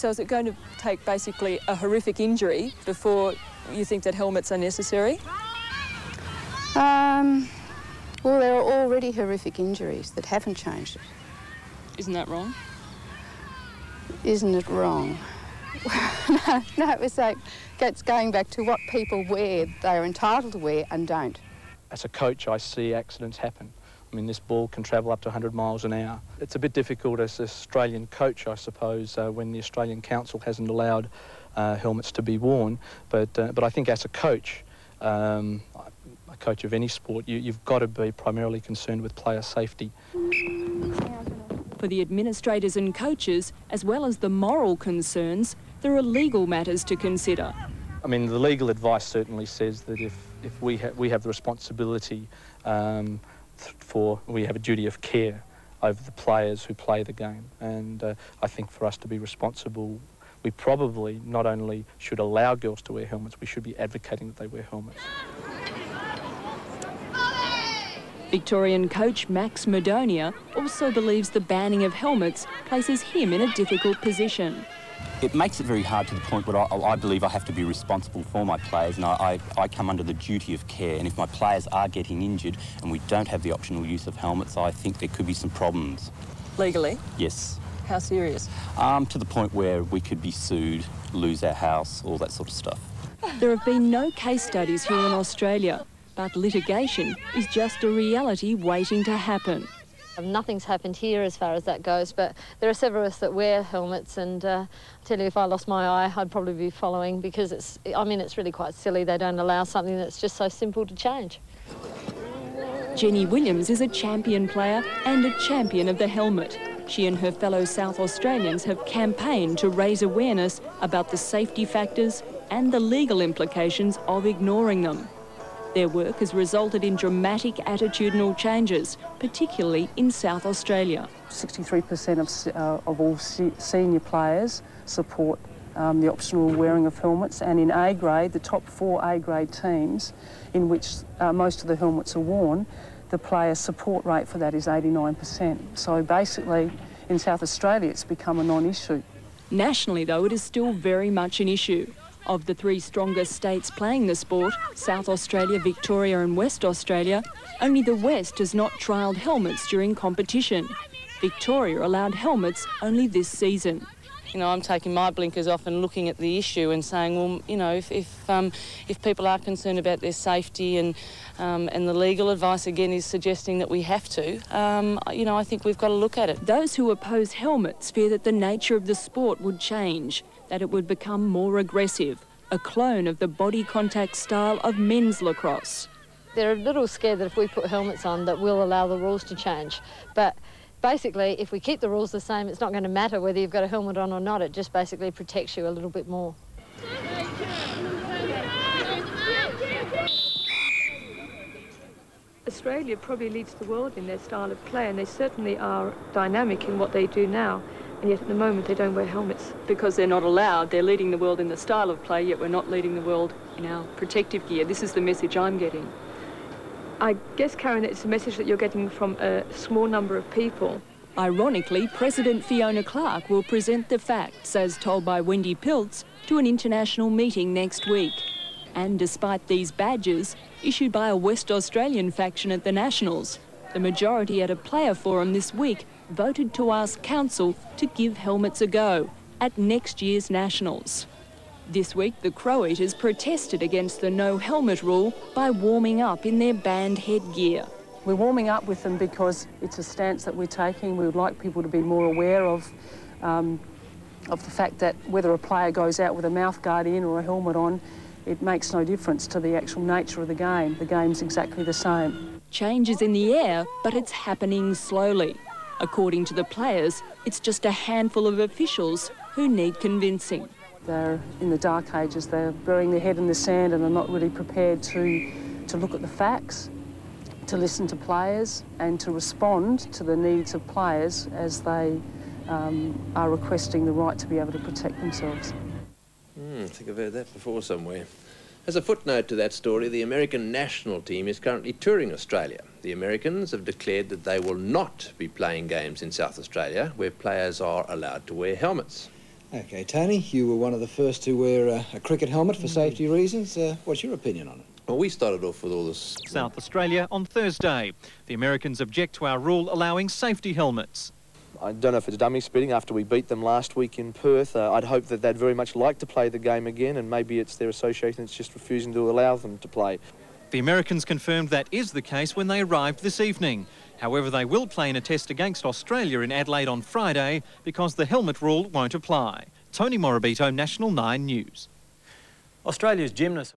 So is it going to take basically a horrific injury before you think that helmets are necessary? Well, there are already horrific injuries that haven't changed it. Isn't that wrong? Isn't it wrong? No, it was like, it's going back to what people wear, they're entitled to wear and don't. As a coach, I see accidents happen. I mean, this ball can travel up to 100 miles an hour. It's a bit difficult as an Australian coach, I suppose, when the Australian Council hasn't allowed helmets to be worn. But I think as a coach, a coach of any sport, you've got to be primarily concerned with player safety. For the administrators and coaches, as well as the moral concerns, there are legal matters to consider. I mean, the legal advice certainly says that if we have the responsibility we have a duty of care over the players who play the game, and I think for us to be responsible, we probably not only should allow girls to wear helmets, we should be advocating that they wear helmets. Victorian coach Max Madonia also believes the banning of helmets places him in a difficult position. It makes it very hard to the point where I believe I have to be responsible for my players, and I come under the duty of care. And if my players are getting injured and we don't have the optional use of helmets, I think there could be some problems. Legally? Yes. How serious? To the point where we could be sued, lose our house, all that sort of stuff. There have been no case studies here in Australia, but litigation is just a reality waiting to happen. Nothing's happened here as far as that goes, but there are several of us that wear helmets, and I tell you, if I lost my eye, I'd probably be following, because it's really quite silly. They don't allow something that's just so simple to change. Jenny Williams is a champion player and a champion of the helmet. She and her fellow South Australians have campaigned to raise awareness about the safety factors and the legal implications of ignoring them. Their work has resulted in dramatic attitudinal changes, particularly in South Australia. 63% of all senior players support the optional wearing of helmets, and in A grade, the top 4 A grade teams, in which most of the helmets are worn, the player support rate for that is 89%. So basically, in South Australia, it's become a non-issue. Nationally, though, it is still very much an issue. Of the 3 strongest states playing the sport, South Australia, Victoria and West Australia, only the West has not trialled helmets during competition. Victoria allowed helmets only this season. You know, I'm taking my blinkers off and looking at the issue and saying, well, you know, if people are concerned about their safety and the legal advice again is suggesting that we have to, you know, I think we've got to look at it. Those who oppose helmets fear that the nature of the sport would change, that it would become more aggressive, a clone of the body contact style of men's lacrosse. They're a little scared that if we put helmets on that we'll allow the rules to change. But basically, if we keep the rules the same, it's not going to matter whether you've got a helmet on or not. It just basically protects you a little bit more. Australia probably leads the world in their style of play, and they certainly are dynamic in what they do now. And yet at the moment they don't wear helmets. Because they're not allowed. They're leading the world in the style of play, yet we're not leading the world in our protective gear. This is the message I'm getting. I guess, Karen, it's a message that you're getting from a small number of people. Ironically, President Fiona Clark will present the facts, as told by Wendy Piltz, to an international meeting next week. And despite these badges, issued by a West Australian faction at the Nationals, the majority at a player forum this week voted to ask Council to give helmets a go at next year's Nationals. This week, the Crow Eaters protested against the no helmet rule by warming up in their band headgear. We're warming up with them because it's a stance that we're taking. We would like people to be more aware of the fact that whether a player goes out with a mouth guard in or a helmet on, it makes no difference to the actual nature of the game. The game's exactly the same. Change is in the air, but it's happening slowly. According to the players, it's just a handful of officials who need convincing. They're in the dark ages. They're burying their head in the sand and are not really prepared to look at the facts, to listen to players and to respond to the needs of players as they are requesting the right to be able to protect themselves. I think I've heard that before somewhere. As a footnote to that story, the American national team is currently touring Australia. The Americans have declared that they will not be playing games in South Australia where players are allowed to wear helmets. OK, Tony, you were one of the first to wear a cricket helmet for safety reasons. What's your opinion on it? Well, we started off with all this. South Australia on Thursday. The Americans object to our rule allowing safety helmets. I don't know if it's dummy spitting after we beat them last week in Perth. I'd hope that they'd very much like to play the game again, and maybe it's their association that's just refusing to allow them to play. The Americans confirmed that is the case when they arrived this evening. However, they will play in a test against Australia in Adelaide on Friday because the helmet rule won't apply. Tony Morabito, National 9 News. Australia's gymnasts